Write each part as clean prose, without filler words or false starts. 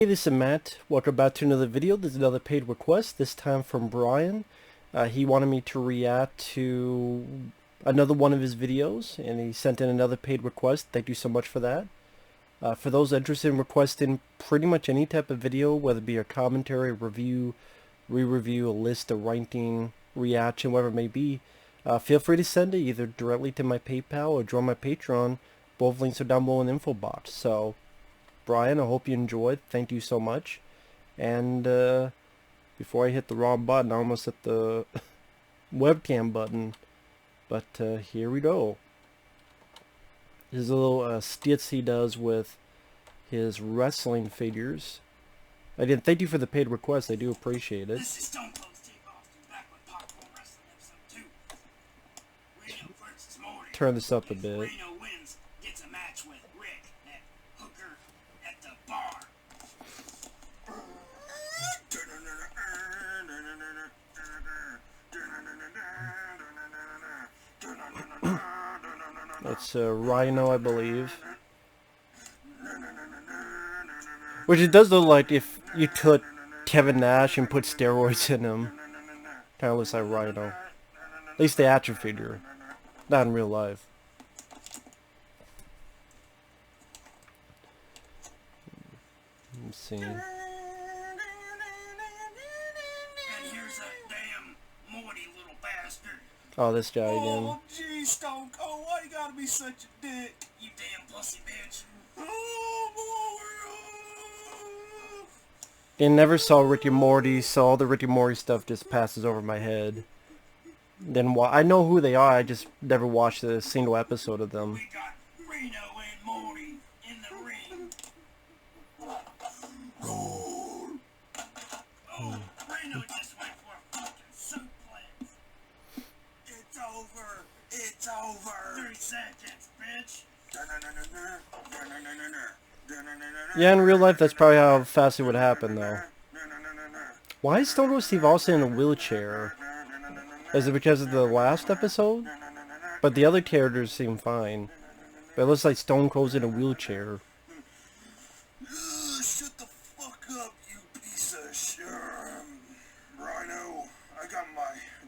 Hey, this is Matt. Welcome back to another video. There's another paid request, this time from Brian. He wanted me to react to another one of his videos, and he sent in another paid request. Thank you so much for that. For those interested in requesting pretty much any type of video, whether it be a commentary, review, re-review, a list, a ranking, reaction, whatever it may be, feel free to send it either directly to my PayPal or join my Patreon. Both links are down below in the info box. So, Brian, I hope you enjoyed. Thank you so much. And before I hit the wrong button, I almost hit the webcam button. But here we go. This is a little skits he does with his wrestling figures. Again, thank you for the paid request. I do appreciate it. This is Stone Cold Steve Austin back with Popcorn Wrestling Episode 2. Reno versus Morty. Turn this up a bit. Reno wins, gets a match with Rick at Hooker at the bar. It's Rhino, I believe. Which it does look like if you took Kevin Nash and put steroids in him. Kind of looks like Rhino. At least the action figure. Not in real life. Let's see. And here's that damn Morty little bastard. Oh, this guy again. Oh, gee, Stone Cold, why you gotta be such a dick? You damn pussy bitch. Oh, I never saw Rick and Morty, so all the Rick and Morty stuff just passes over my head. Then I know who they are, I just never watched a single episode of them. We got Reno and Morty in the ring. Oh, Reno just went for a fucking suplex. it's over. It's over. 30 seconds, bitch. Yeah, in real life, that's probably how fast it would happen, though. Why is Stone Cold Steve Austin in a wheelchair? Is it because of the last episode? But the other characters seem fine. But it looks like Stone Cold's in a wheelchair. Shut the fuck up, you piece of shit. Rhino, I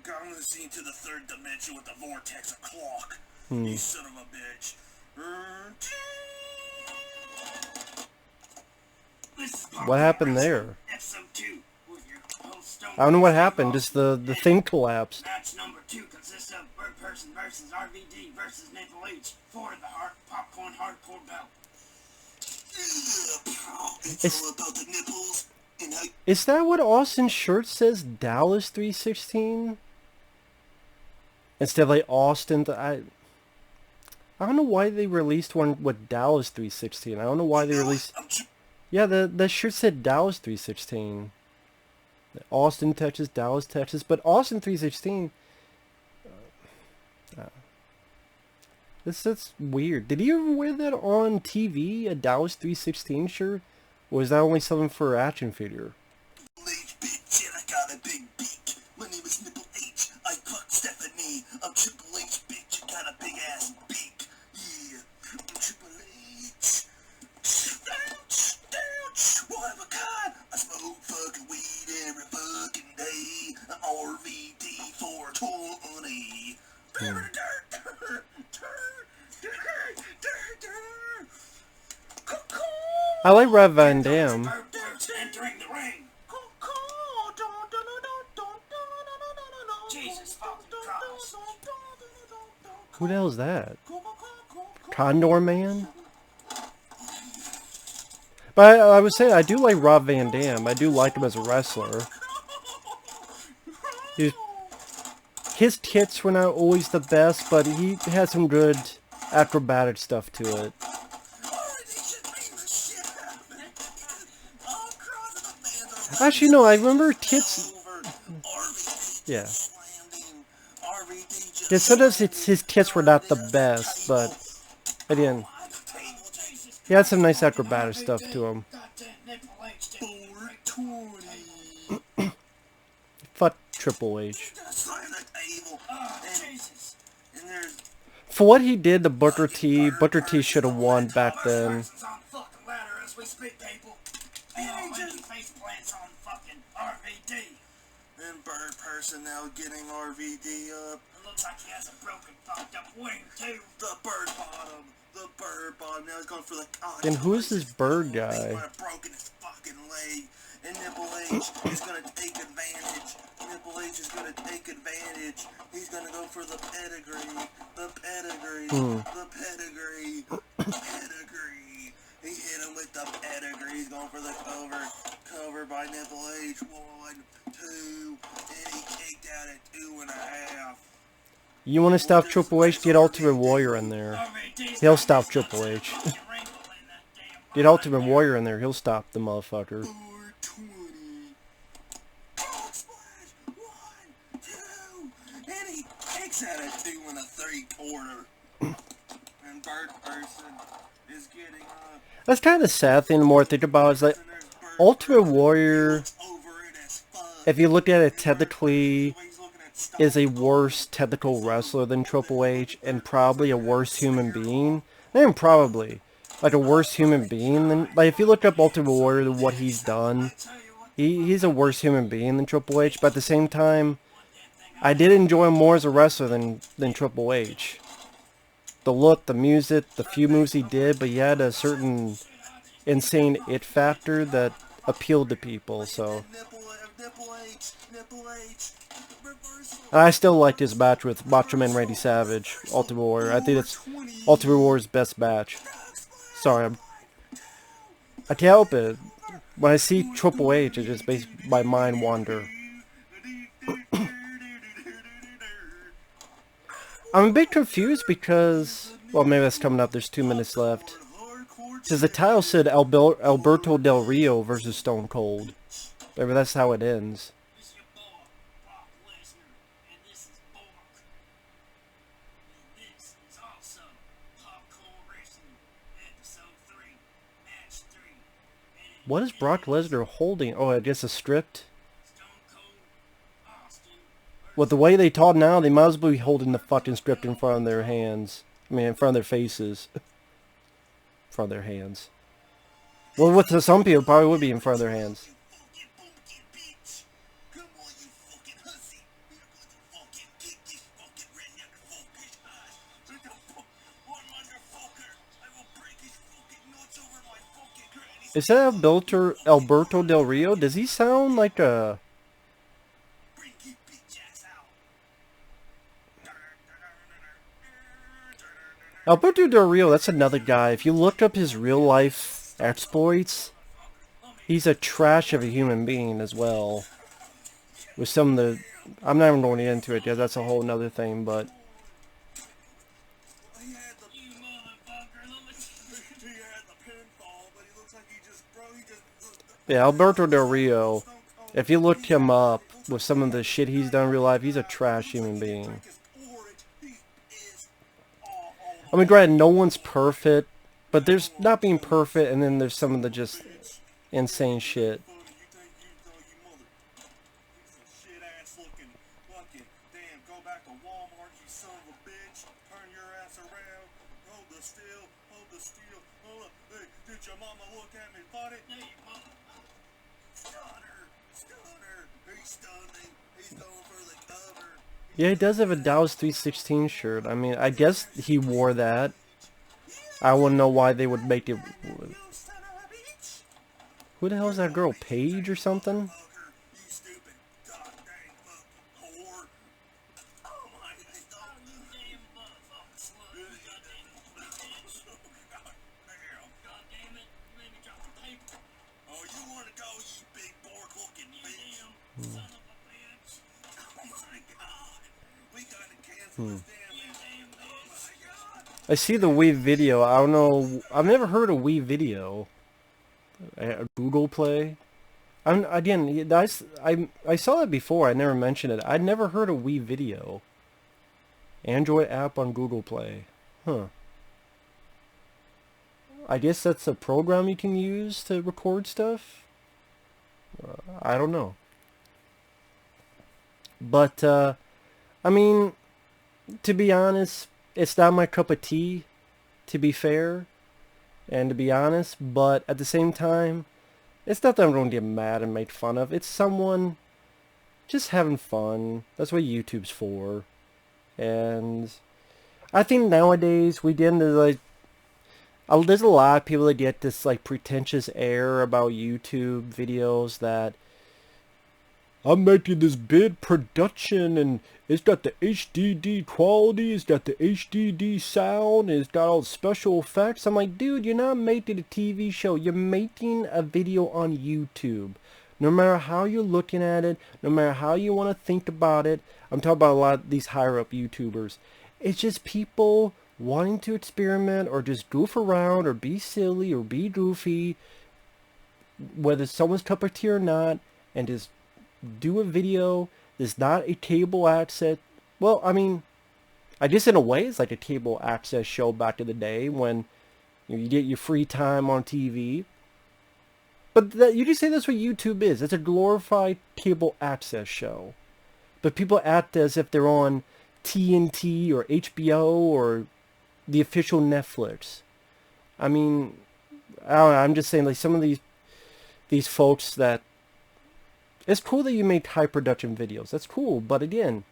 got on the scene to the third dimension with the vortex o'clock. You son of a bitch. This is What happened there? Episode 2 with your host Stone I don't know what Cold Steve happened, just Austin. the thing collapsed. Match number 2 consists of Bird Person versus RVD versus Maple H for the popcorn hardcore belt. It's all about the nipples and how Is that what Austin's shirt says? Dallas 316? Instead of like Austin, I don't know why they released one with Dallas 316. I don't know why they released... Yeah, the shirt said Dallas 316. Austin, Texas, Dallas, Texas. But Austin 316... That's weird. Did he ever wear that on TV? A Dallas 316 shirt? Or is that only something for action figure? H bitch and I got a big beak. My name is Nipple H. I fuck Stephanie. I'm Triple H bitch. You got a big ass beak. Yeah, I'm Triple H. Ouch, ouch. One of a kind. I smoke fucking weed every fucking day. I'm RVD 420. I like Rob Van Dam. Bird's entering the ring. Jesus fucking Christ. Who the hell is that? Condor Man? But I would say I do like Rob Van Dam. I do like him as a wrestler. His tits were not always the best, but he had some good acrobatic stuff to it. Actually, no, I remember tits... Yeah. Yeah, sometimes his tits were not the best, but... Again, he had some nice acrobatic stuff to him. Fuck Triple H. For what he did to Booker T should have won back then. We speak, people. when he face plants on fucking RVD. And Bird Person now getting RVD up. It looks like he has a broken, fucked up wing, too. The bird bottom. The bird bottom. Now he's going for the... Oh, Then who is this bird He's guy? might have broken his fucking leg. And Nipple H is going to take advantage. Nipple H is going to take advantage. He's going to go for the pedigree. The pedigree. The pedigree. Pedigree. He hit him with the pedigree. He's going for the cover. Cover by Nipple H. 1, 2. And he kicked out at 2.5. You want to stop Triple H? Get Ultimate Warrior in there. RVD's He'll got stop his Triple nuts in a H. fucking wrinkle in that damn Get body Ultimate there. Warrior in there. He'll stop the motherfucker. 420. Frog splash. 1, 2. And he kicks out at 2 3/4. And Bird Person is getting up. That's kind of the sad thing the more I think about it, is that And there's Bird Ultimate Person. Warrior, Looks over it as fuck. if you look at it technically, He's looking at stuff. is a worse technical wrestler than Triple H, and probably a worse human being. Not even probably. Like a worse human being than... Like if you look up Ultimate Warrior, what he's done, he's a worse human being than Triple H, but at the same time, I did enjoy him more as a wrestler than Triple H. The look, the music, the few moves he did, but he had a certain insane it factor that appealed to people, so... Nipple H, reversal. I still liked his match with Macho Man Randy Savage, Ultimate Warrior. I think it's Ultimate Warrior's best match. Sorry, I can't help it. When I see Triple H, it just makes my mind wander. I'm a bit confused because... Well, maybe that's coming up. There's 2 minutes left. Because the title said Alberto Del Rio versus Stone Cold. Maybe that's how it ends. This is your boy, Brock Lesnar, and this is Bork. And this is also Popcorn Wrestling, Episode 3, Match 3. And What is Brock Lesnar holding? Oh, I guess a script? Stone Cold Austin With the way they talk now, they might as well be holding the fucking script in front of their hands. I mean, in front of their faces. In front of their hands. Well, with some people, it probably would be in front of their hands. Fucking bumpkin bitch. Come on, you fucking hussy. You're going to fucking kick this fucking redneck fucker's ass. One motherfucker. I will break his fucking nuts over my fucking granny's. Is that Alberto Del Rio? Does he sound like a... Bring his bitch ass out. Alberto Del Rio, that's another guy. If you looked up his real life exploits, he's a trash of a human being as well. With some of the... I'm not even going into it, because that's a whole nother thing, but... He had the You motherfucker, let me... he had the pinfall, but he looks like he just Yeah, Alberto Del Rio, if you looked him up with some of the shit he's done in real life, he's a trash human being. I mean, granted, no one's perfect, but there's not being perfect, and then there's some of the just insane shit. Did your mama look at me funny? Hey, mother... Stunner! Stunner! He's stunning! He's going for the cover! Yeah, he does have a Dallas 316 shirt. I mean, I guess he wore that. I wouldn't know why they would make it... You son of a bitch! Who the hell is that girl? Paige or something? Fucker! You stupid goddamn fucking whore! Oh my god! You damn motherfucker slut. You goddamn bitch. God damn it. You made me drop the paper. Oh, you wanna go, you big bork-looking You bitch? damn son of a bitch. Oh my god! We gotta cancel this damn You match. damn Oh bitch. my god! I see the Wii video. I don't know. I've never heard of Wii video. Google Play. Again, I saw that before. I never mentioned it. I'd never heard of Wii video. Android app on Google Play. Huh. I guess that's a program you can use to record stuff? I don't know. But, I mean, to be honest, it's not my cup of tea, to be fair, and to be honest, but at the same time, It's not that I'm going to get mad and make fun of. It's someone just having fun. That's what YouTube's for. And I think nowadays we get into like, there's a lot of people that get this like pretentious air about YouTube videos that I'm making this big production and it's got the HDD quality, it's got the HDD sound, it's got all the special effects. I'm like, dude, you're not making a TV show. You're making a video on YouTube. No matter how you're looking at it, no matter how you want to think about it, I'm talking about a lot of these higher up YouTubers. It's just people wanting to experiment or just goof around or be silly or be goofy, whether it's someone's cup of tea or not, and just do a video that's not a cable access. Well, I mean, I guess in a way it's like a cable access show back in the day when you get your free time on TV. But you can say that's what YouTube is. It's a glorified cable access show. But people act as if they're on TNT or HBO or the official Netflix. I mean, I don't know, I'm just saying, like, some of these folks that, it's cool that you make high production videos. That's cool, but again,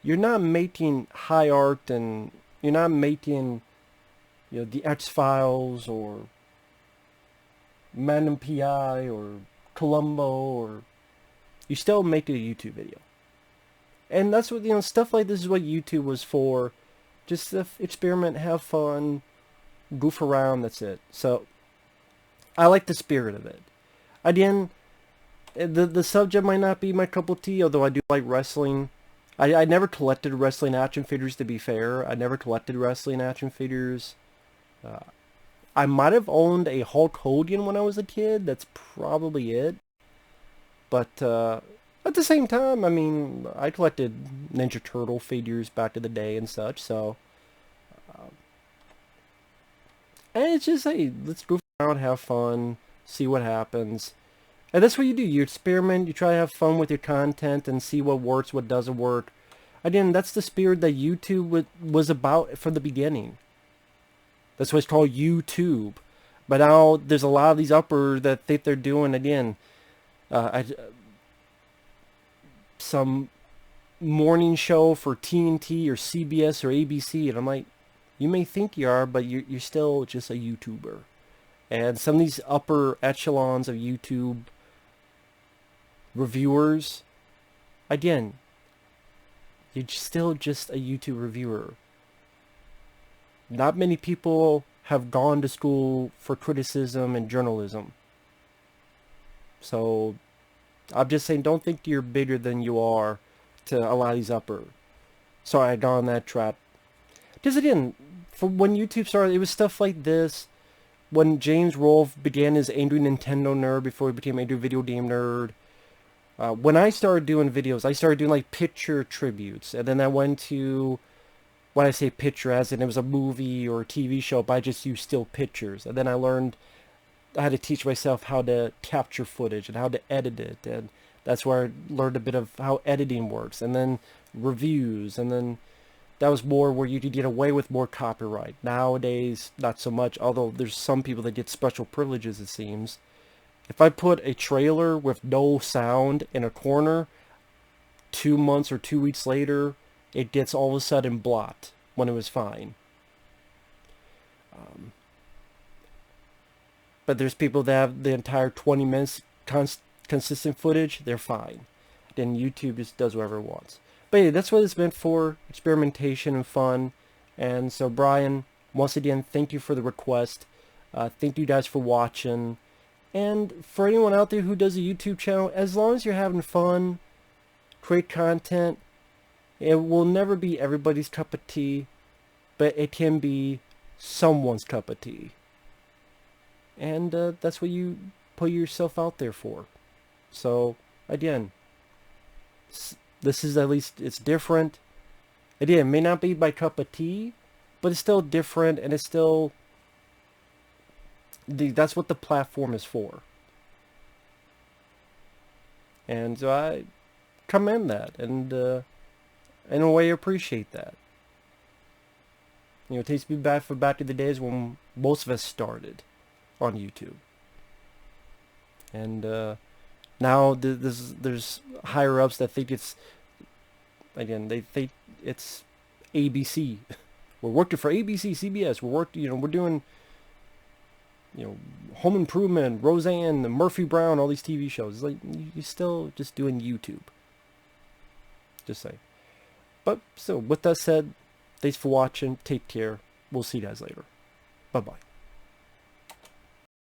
you're not making high art, and you're not making, the X-Files or Magnum PI or Columbo, or you still make a YouTube video. And that's what, stuff like this is what YouTube was for. Just experiment, have fun, goof around, that's it. So, I like the spirit of it. Again, the subject might not be my cup of tea, although I do like wrestling. I never collected wrestling action figures, to be fair. I never collected wrestling action figures. I might have owned a Hulk Hogan when I was a kid. That's probably it. But at the same time, I mean, I collected Ninja Turtle figures back in the day and such. So, and it's just, hey, let's go around, have fun, see what happens. And that's what you do. You experiment, you try to have fun with your content and see what works, what doesn't work. Again, that's the spirit that YouTube was about from the beginning. That's why it's called YouTube. But now there's a lot of these uppers that think they're doing, again, some morning show for TNT or CBS or ABC. And I'm like, you may think you are, but you're still just a YouTuber. And some of these upper echelons of YouTube reviewers, again, you're still just a YouTube reviewer. Not many people have gone to school for criticism and journalism. So, I'm just saying, don't think you're bigger than you are to a lot of these upper. Sorry, I got on that trap. Because again, from when YouTube started, it was stuff like this. When James Rolfe began his Angry Nintendo Nerd before he became Angry Video Game Nerd. When I started doing videos, I started doing like picture tributes. And then I went to, when I say picture, as in it was a movie or a TV show, but I just used still pictures. And then I learned, I had to teach myself how to capture footage and how to edit it. And that's where I learned a bit of how editing works. And then reviews. And then that was more where you could get away with more copyright. Nowadays, not so much, although there's some people that get special privileges, it seems. If I put a trailer with no sound in a corner, 2 months or 2 weeks later, it gets all of a sudden blocked when it was fine. But there's people that have the entire 20 minutes consistent footage, they're fine. Then YouTube just does whatever it wants. But yeah, that's what it's meant for, experimentation and fun. And so Brian, once again, thank you for the request. Thank you guys for watching. And for anyone out there who does a YouTube channel, as long as you're having fun, create content, it will never be everybody's cup of tea, but it can be someone's cup of tea. And that's what you put yourself out there for. So, again, this is, at least, it's different. Again, it may not be my cup of tea, but it's still different, and it's still, that's what the platform is for. And so I commend that, and in a way appreciate that. It takes me back to the days when most of us started on YouTube. And now there's higher ups that think it's, again, they think it's ABC. We're working for ABC, CBS. We're doing, Home Improvement, Roseanne, Murphy Brown, all these TV shows. It's like you're still just doing YouTube. Just saying. But so with that said, thanks for watching. Take care. We'll see you guys later. Bye bye.